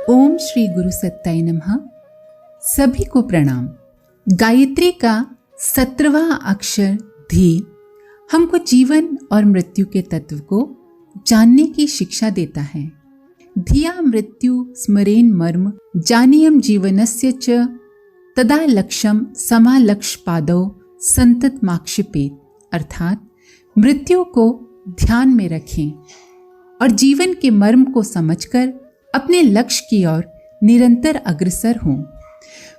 ओम श्री गुरु सत्ताय नमः। सभी को प्रणाम। गायत्री का 17वां अक्षर धी हमको जीवन और मृत्यु के तत्व को जानने की शिक्षा देता है। धिया मृत्यु स्मरेन मर्म जानियम जीवनस्य च तदा लक्ष्यम समालक्ष्य पादौ संतत माक्षिपेत। अर्थात मृत्यु को ध्यान में रखें और जीवन के मर्म को समझकर अपने लक्ष्य की ओर निरंतर अग्रसर हों।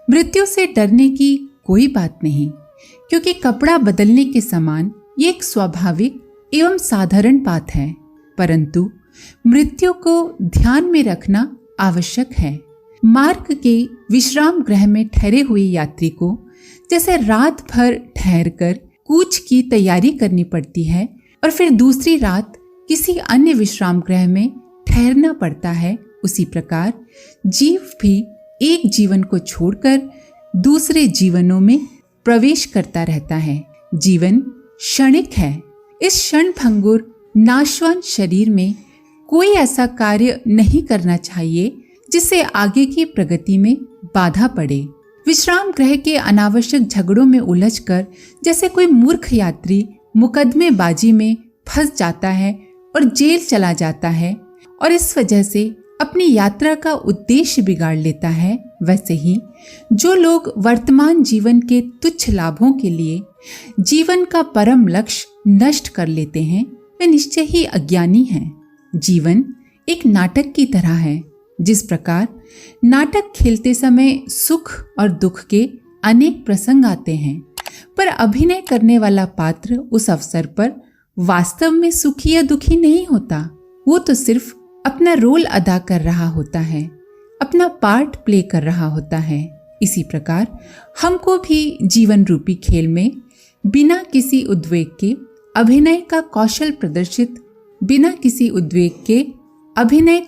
मृत्यु से डरने की कोई बात नहीं, क्योंकि कपड़ा बदलने के समान ये एक स्वाभाविक एवं साधारण बात है, परंतु मृत्यु को ध्यान में रखना आवश्यक है। मार्ग के विश्राम गृह में ठहरे हुए यात्री को जैसे रात भर ठहरकर कूच की तैयारी करनी पड़ती है और फिर दूसरी रात किसी अन्य विश्राम गृह में ठहरना पड़ता है, उसी प्रकार जीव भी एक जीवन को छोड़कर दूसरे जीवनों में प्रवेश करता रहता है। जीवन क्षणिक है। इस क्षण भंगुर नाशवान शरीर में कोई ऐसा कार्य नहीं करना चाहिए जिससे आगे की प्रगति में बाधा पड़े। विश्राम गृह के अनावश्यक झगड़ों में उलझकर जैसे कोई मूर्ख यात्री मुकदमेबाजी में फंस जाता है और जेल चला जाता है और इस वजह से अपनी यात्रा का उद्देश्य बिगाड़ लेता है, वैसे ही जो लोग वर्तमान जीवन के तुच्छ लाभों के लिए जीवन का परम लक्ष्य नष्ट कर लेते हैं, वे निश्चय ही अज्ञानी हैं। जीवन एक नाटक की तरह है। जिस प्रकार नाटक खेलते समय सुख और दुख के अनेक प्रसंग आते हैं, पर अभिनय करने वाला पात्र उस अवसर पर वास्तव में सुखी या दुखी नहीं होता। वो तो सिर्फ अपना रोल अदा कर रहा होता है, अपना पार्ट प्ले कर रहा होता है। इसी प्रकार हमको भी जीवन रूपी खेल में बिना किसी उद्वेग के अभिनय का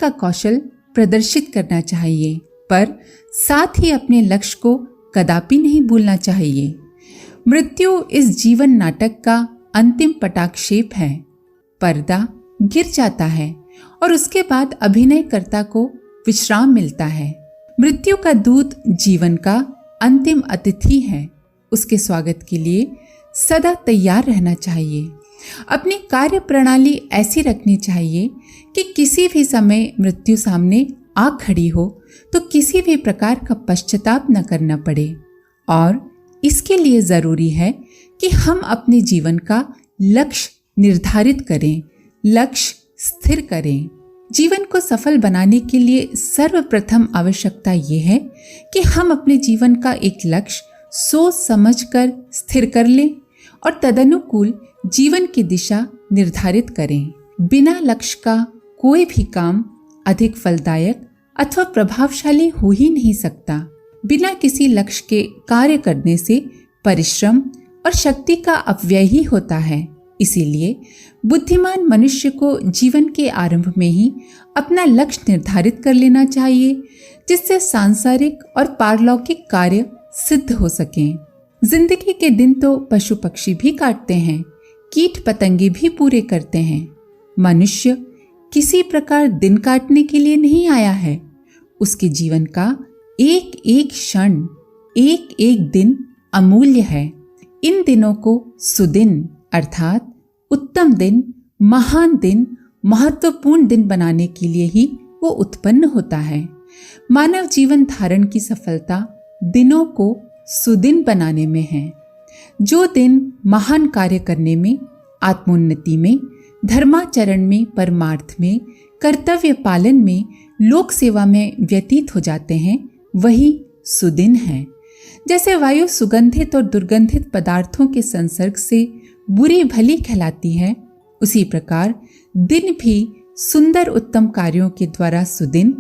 कौशल प्रदर्शित करना चाहिए, पर साथ ही अपने लक्ष्य को कदापि नहीं भूलना चाहिए। मृत्यु इस जीवन नाटक का अंतिम पटाक्षेप है। पर्दा गिर जाता है और उसके बाद अभिनयकर्ता को विश्राम मिलता है। मृत्यु का दूत जीवन का अंतिम अतिथि है। उसके स्वागत के लिए सदा तैयार रहना चाहिए। अपनी कार्य प्रणाली ऐसी रखनी चाहिए कि किसी भी समय मृत्यु सामने आ खड़ी हो तो किसी भी प्रकार का पश्चाताप न करना पड़े। और इसके लिए जरूरी है कि हम अपने जीवन का लक्ष्य निर्धारित करें, लक्ष्य स्थिर करें। जीवन को सफल बनाने के लिए सर्वप्रथम आवश्यकता ये है कि हम अपने जीवन का एक लक्ष्य सोच समझकर स्थिर कर लें और तदनुकूल जीवन की दिशा निर्धारित करें। बिना लक्ष्य का कोई भी काम अधिक फलदायक अथवा प्रभावशाली हो ही नहीं सकता। बिना किसी लक्ष्य के कार्य करने से परिश्रम और शक्ति का अपव्यय ही होता है। इसीलिए बुद्धिमान मनुष्य को जीवन के आरंभ में ही अपना लक्ष्य निर्धारित कर लेना चाहिए, जिससे सांसारिक और पारलौकिक कार्य सिद्ध हो सकें। जिंदगी के दिन तो पशु पक्षी भी काटते हैं, कीट पतंगे भी पूरे करते हैं। मनुष्य किसी प्रकार दिन काटने के लिए नहीं आया है। उसके जीवन का एक एक क्षण, एक एक दिन अमूल्य है। इन दिनों को सुदिन अर्थात उत्तम दिन, महान दिन, महत्वपूर्ण दिन बनाने के लिए ही वो उत्पन्न होता है। मानव जीवन धारण की सफलता दिनों को सुदिन बनाने में है। जो दिन महान कार्य करने में, आत्मोन्नति में, धर्माचरण में, परमार्थ में, कर्तव्य पालन में, लोक सेवा में व्यतीत हो जाते हैं, वही सुदिन है। जैसे वायु सुगंधित और दुर्गंधित पदार्थों के संसर्ग से बुरी भली कहलाती है, उसी प्रकार दिन भी सुंदर उत्तम कार्यों के द्वारा सुदिन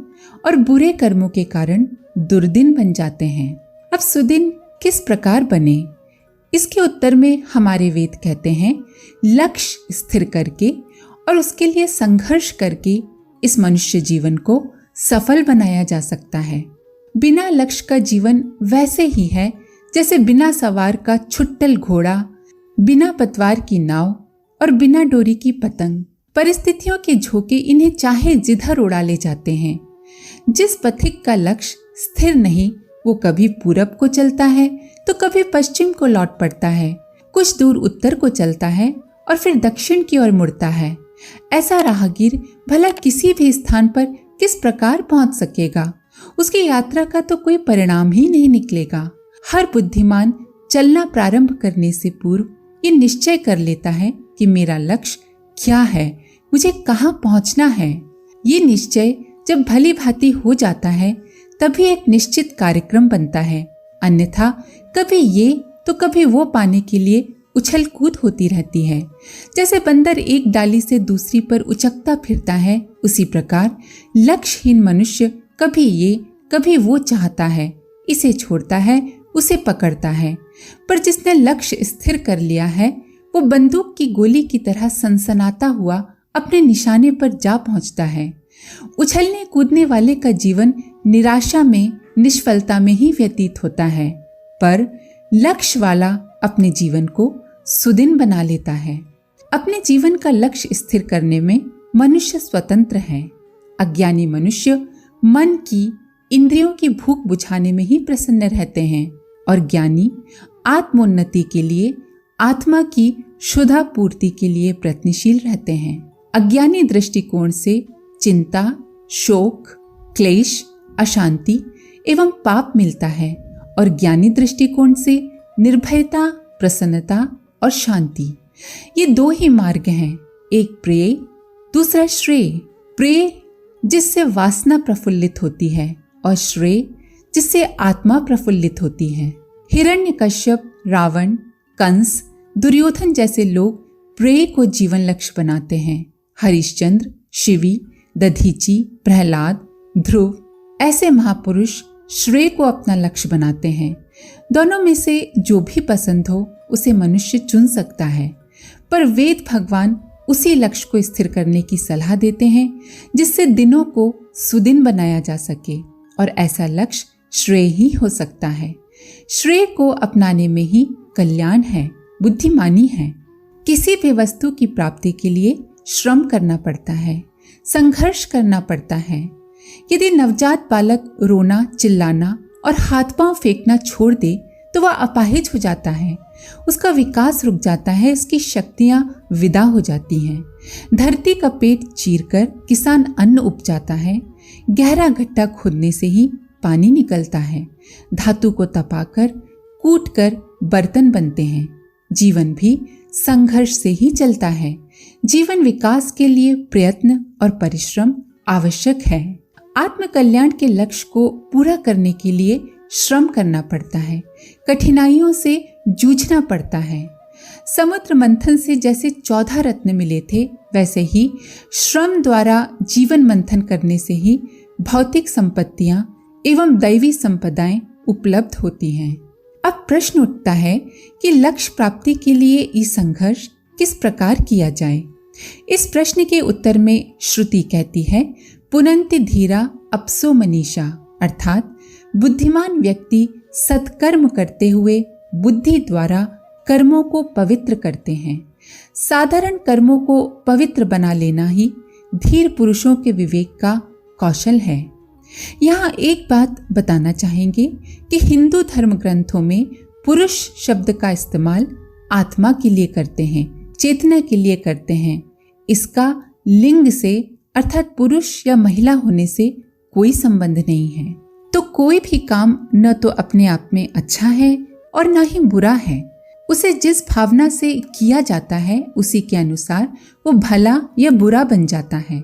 और बुरे कर्मों के कारण दुर्दिन बन जाते हैं। अब सुदिन किस प्रकार बने, इसके उत्तर में हमारे वेद कहते हैं, लक्ष्य स्थिर करके और उसके लिए संघर्ष करके इस मनुष्य जीवन को सफल बनाया जा सकता है। बिना लक्ष्य का जीवन वैसे ही है जैसे बिना सवार का छुट्टल घोड़ा, बिना पतवार की नाव और बिना डोरी की पतंग। परिस्थितियों के झोंके इन्हें चाहे जिधर उड़ा ले जाते हैं। जिस पथिक का लक्ष्य स्थिर नहीं, वो कभी पूरब को चलता है तो कभी पश्चिम को लौट पड़ता है, कुछ दूर उत्तर को चलता है और फिर दक्षिण की ओर मुड़ता है। ऐसा राहगीर भला किसी भी स्थान पर किस प्रकार पहुंच सकेगा? उसकी यात्रा का तो कोई परिणाम ही नहीं निकलेगा। हर बुद्धिमान चलना प्रारंभ करने से पूर्व ये निश्चय कर लेता है कि मेरा लक्ष्य क्या है, मुझे कहाँ पहुंचना है। ये निश्चय जब भली भांति हो जाता है तभी एक निश्चित कार्यक्रम बनता है, अन्यथा कभी ये तो कभी वो पाने के लिए उछल कूद होती रहती है। जैसे बंदर एक डाली से दूसरी पर उचकता फिरता है, उसी प्रकार लक्ष्यहीन मनुष्य कभी ये कभी वो चाहता है, इसे छोड़ता है, उसे पकड़ता है। पर जिसने लक्ष्य स्थिर कर लिया है वो बंदूक की गोली की तरह सनसनाता हुआ अपने निशाने पर जा पहुंचता है। उछलने कूदने वाले का जीवन निराशा में, निष्फलता में ही व्यतीत होता है, पर लक्ष्य वाला अपने जीवन को सुदिन बना लेता है। अपने जीवन का लक्ष्य स्थिर करने में मनुष्य स्वतंत्र है। अज्ञानी मनुष्य मन की, इंद्रियों की भूख बुझाने में ही प्रसन्न रहते हैं और ज्ञानी आत्मोन्नति के लिए, आत्मा की शुद्धा पूर्ति के लिए प्रयत्नशील रहते हैं। अज्ञानी दृष्टिकोण से चिंता, शोक, क्लेश, अशांति एवं पाप मिलता है और ज्ञानी दृष्टिकोण से निर्भयता, प्रसन्नता और शांति। ये दो ही मार्ग हैं, एक प्रेय, दूसरा श्रेय। प्रेय जिससे वासना प्रफुल्लित होती है और श्रेय जिससे आत्मा प्रफुल्लित होती है। हिरण्यकश्यप, रावण, कंस, दुर्योधन जैसे लोग प्रेय को जीवन लक्ष्य बनाते हैं। हरिश्चंद्र, शिवी, दधीची, प्रहलाद, ध्रुव ऐसे महापुरुष श्रेय को अपना लक्ष्य बनाते हैं। दोनों में से जो भी पसंद हो उसे मनुष्य चुन सकता है, पर वेद भगवान उसी लक्ष्य को स्थिर करने की सलाह देते हैं जिससे दिनों को सुदिन बनाया जा सके, और ऐसा लक्ष्य श्रेय ही हो सकता है। श्रेय को अपनाने में ही कल्याण है, बुद्धिमानी है। किसी भी वस्तु की प्राप्ति के लिए श्रम करना पड़ता है, संघर्ष करना पड़ता है। यदि नवजात बालक रोना, चिल्लाना और हाथ पांव फेंकना छोड़ दे तो वह अपाहिज हो जाता है, उसका विकास रुक जाता है, उसकी शक्तियां विदा हो जाती हैं। धरती का पेट चीरकर किसान अन्न उपजाता है, गहरा गड्ढा खोदने से ही पानी निकलता है, धातु को तपाकर कूटकर बर्तन बनते हैं। जीवन भी संघर्ष से ही चलता है। जीवन विकास के लिए प्रयत्न और परिश्रम आवश्यक है। आत्म कल्याण के लक्ष्य को पूरा करने के लिए श्रम करना पड़ता है, कठिनाइयों से जूझना पड़ता है। समुद्र मंथन से जैसे 14 रत्न मिले थे, वैसे ही श्रम द्वारा जीवन मंथन करने से ही भौतिक संपत्तियां एवं दैवी संपदाएं उपलब्ध होती हैं। अब प्रश्न उठता है कि लक्ष्य प्राप्ति के लिए ये संघर्ष किस प्रकार किया जाए। इस प्रश्न के उत्तर में श्रुति कहती है, पुनन्ति धीरा अपसो मनीषा, अर्थात बुद्धिमान व्यक्ति सत्कर्म करते हुए बुद्धि द्वारा कर्मों को पवित्र करते हैं। साधारण कर्मों को पवित्र बना लेना ही धीर पुरुषों के विवेक का कौशल है। यहाँ एक बात बताना चाहेंगे कि हिंदू धर्म ग्रंथों में पुरुष शब्द का इस्तेमाल आत्मा के लिए करते हैं, चेतना के लिए करते हैं। इसका लिंग से अर्थात पुरुष या महिला होने से कोई संबंध नहीं है। तो कोई भी काम न तो अपने आप में अच्छा है और न ही बुरा है। उसे जिस भावना से किया जाता है उसी के अनुसार वो भला या बुरा बन जाता है।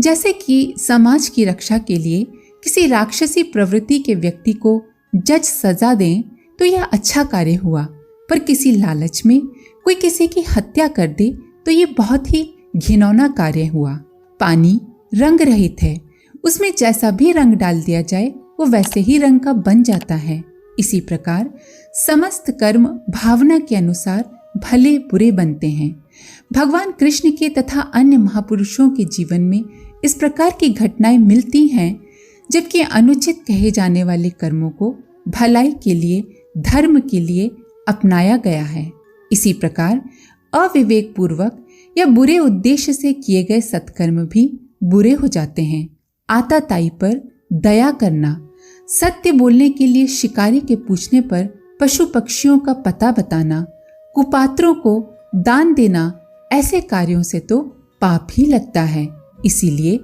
जैसे कि समाज की रक्षा के लिए किसी राक्षसी प्रवृत्ति के व्यक्ति को जज सजा दें तो यह अच्छा कार्य हुआ, पर किसी लालच में कोई किसी की हत्या कर दे तो ये बहुत ही घिनौना कार्य हुआ। पानी रंग रहित है, उसमें जैसा भी रंग डाल दिया जाए वो वैसे ही रंग का बन जाता है। इसी प्रकार समस्त कर्म भावना के अनुसार भले बुरे बनते हैं। भगवान कृष्ण के तथा अन्य महापुरुषों के जीवन में इस प्रकार की घटनाएं मिलती हैं, जबकि अनुचित कहे जाने वाले कर्मों को भलाई के लिए, धर्म के लिए अपनाया गया है। इसी प्रकार अविवेक पूर्वक या बुरे उद्देश्य से किए गए सत्कर्म भी बुरे हो जाते हैं। आताताई पर दया करना, सत्य बोलने के लिए शिकारी के पूछने पर पशु पक्षियों का पता बताना, कुपात्रों को दान देना, ऐसे कार्यों से तो पाप ही लगता है। इसीलिए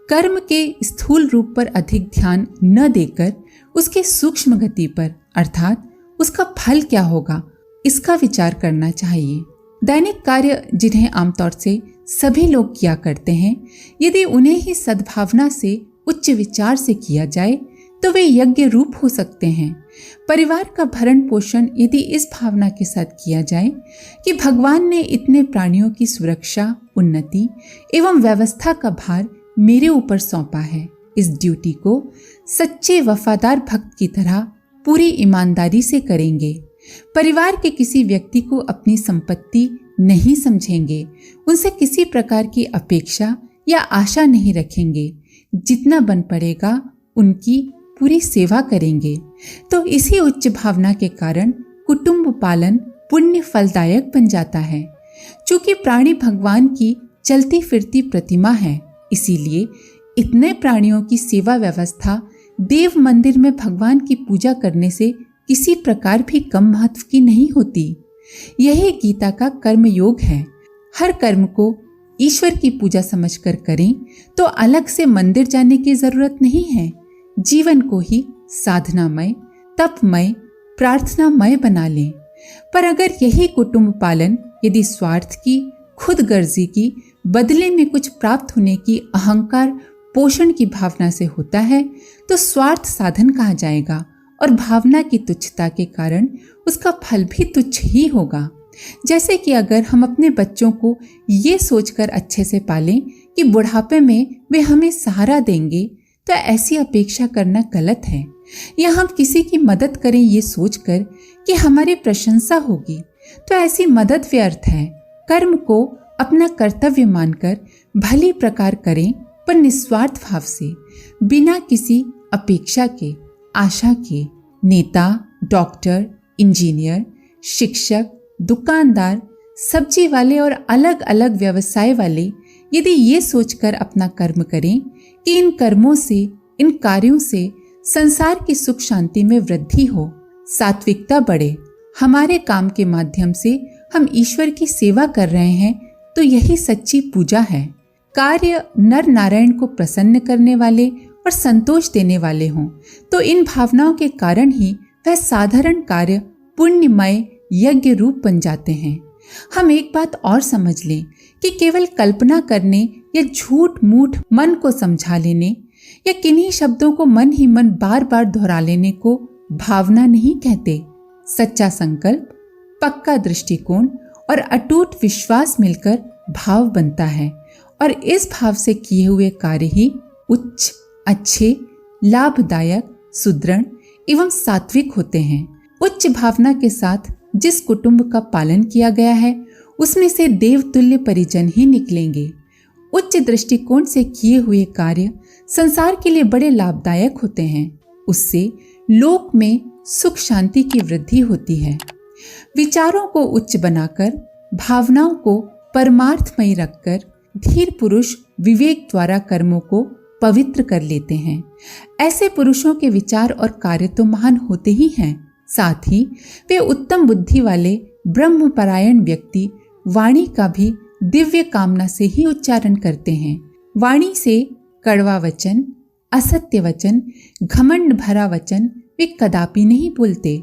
कर्म के स्थूल रूप पर अधिक ध्यान न देकर उसके सूक्ष्म गति पर अर्थात उसका फल क्या होगा इसका विचार करना चाहिए। दैनिक कार्य जिन्हें आमतौर से सभी लोग किया करते हैं, यदि उन्हें ही सद्भावना से उच्च विचार से किया जाए तो वे यज्ञ रूप हो सकते हैं। परिवार का भरण पोषण यदि इस भावना के साथ किया जाए कि भगवान ने इतने प्राणियों की सुरक्षा, उन्नति एवं व्यवस्था का भार मेरे ऊपर सौंपा है, इस ड्यूटी को सच्चे वफादार भक्त की तरह पूरी ईमानदारी से करेंगे। परिवार के किसी व्यक्ति को अपनी संपत्ति नहीं समझेंगे, उनसे किसी प्रकार की अपेक्षा या आशा नहीं रखेंगे, जितना बन पड़ेगा उनकी पूरी सेवा करेंगे। तो इसी उच्च भावना के कारण कुटुंब पालन पुण्य फलदायक बन जाता है। चूंकि प्राणी भगवान की चलती फिरती प्रतिमा है, इसीलिए इतने प्राणियों की सेवा व्यवस्था देव मंदिर में भगवान की पूजा करने से किसी प्रकार भी कम महत्व की नहीं होती। यही गीता का कर्म योग है। हर कर्म को ईश्वर की पूजा समझकर करें तो अलग से मंदिर जाने की जरूरत नहीं है। जीवन को ही साधनामय, तपमय, प्रार्थनामय बना लें। पर अगर यही कुटुंब पालन यदि स्वार्थ की, खुदगर्जी की, बदले में कुछ प्राप्त होने की अहंकार पोषण की भावना से होता है तो स्वार्थ साधन कहा जाएगा और भावना की तुच्छता के कारण उसका फल भी तुच्छ ही होगा। जैसे कि अगर हम अपने बच्चों को ये सोचकर अच्छे से पालें कि बुढ़ापे में वे हमें सहारा देंगे, तो ऐसी अपेक्षा करना गलत है। या हम किसी की मदद करें ये सोचकर कि हमारी प्रशंसा होगी, तो ऐसी मदद व्यर्थ है। कर्म को अपना कर्तव्य मानकर भली प्रकार करें, पर निस्वार्थ भाव से, बिना किसी अपेक्षा के, आशा के। नेता, डॉक्टर, इंजीनियर, शिक्षक, दुकानदार, सब्जी वाले और अलग अलग व्यवसाय वाले यदि ये सोचकर अपना कर्म करें कि इन कर्मों से, इन कार्यों से संसार की सुख शांति में वृद्धि हो, सात्विकता बढ़े, हमारे काम के माध्यम से हम ईश्वर की सेवा कर रहे हैं, तो यही सच्ची पूजा है। कार्य नर नारायण को प्रसन्न करने वाले और संतोष देने वाले हों, तो इन भावनाओं के कारण ही वह साधारण कार्य पुण्यमय यज्ञ रूप बन जाते हैं। हम एक बात और समझ लें कि केवल कल्पना करने या झूठ मूठ मन को समझा लेने या किन्हीं शब्दों को मन ही मन बार बार दोहरा लेने को भावना नहीं कहते। सच्चा संकल्प, पक्का दृष्टिकोण और अटूट विश्वास मिलकर भाव बनता है, और इस भाव से किए हुए कार्य ही उच्च, अच्छे, लाभदायक, सुदृढ़ एवं सात्विक होते हैं। उच्च भावना के साथ जिस कुटुंब का पालन किया गया है, उसमें से देवतुल्य परिजन ही निकलेंगे। उच्च दृष्टिकोण से किए हुए कार्य संसार के लिए बड़े लाभदायक होते हैं। उससे लोक में सुख शांति की वृद्धि होती है। विचारों को उच्च बनाकर, भावनाओं को परमार्थमय रखकर धीर पुरुष विवेक द्वारा कर्मों को पवित्र कर लेते हैं। ऐसे पुरुषों के विचार और कार्य तो महान होते ही हैं, साथ ही वे उत्तम बुद्धि वाले ब्रह्मपरायण व्यक्ति वाणी का भी दिव्य कामना से ही उच्चारण करते हैं। वाणी से कड़वा वचन, असत्य वचन, घमंड भरा वचन वे कदापि नहीं बोलते।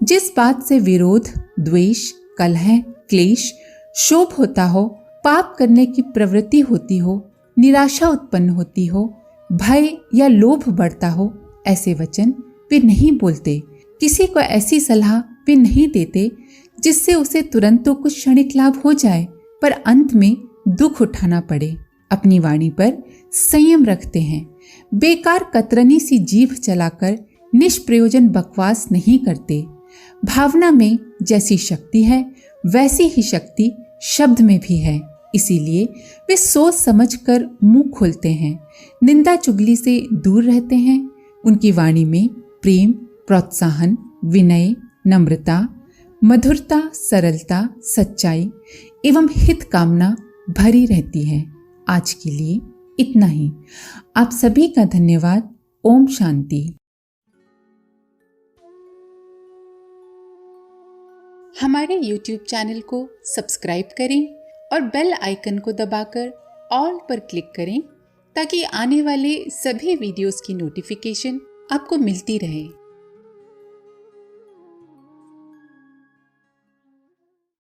जिस बात से विरोध, द्वेष, कलह, क्लेश, शोभ होता हो, पाप करने की प्रवृत्ति होती हो, निराशा उत्पन्न होती हो, भय या लोभ बढ़ता हो, ऐसे वचन वे नहीं बोलते। किसी को ऐसी सलाह वे नहीं देते जिससे उसे तुरंत तो कुछ क्षणिक लाभ हो जाए, पर अंत में दुख उठाना पड़े। अपनी वाणी पर संयम रखते हैं। बेकार कतरनी सी जीभ चलाकर निष्प्रयोजन बकवास नहीं करते। भावना में जैसी शक्ति है, वैसी ही शक्ति शब्द में भी है। इसीलिए वे सोच समझकर मुंह खोलते हैं, निंदा चुगली से दूर रहते हैं। उनकी वाणी में प्रेम, प्रोत्साहन, विनय, नम्रता, मधुरता, सरलता, सच्चाई एवं हित कामना भरी रहती है। आज के लिए इतना ही। आप सभी का धन्यवाद। ओम शांति। हमारे YouTube चैनल को सब्सक्राइब करें और बेल आइकन को दबाकर ऑल पर क्लिक करें ताकि आने वाले सभी वीडियोस की नोटिफिकेशन आपको मिलती रहे।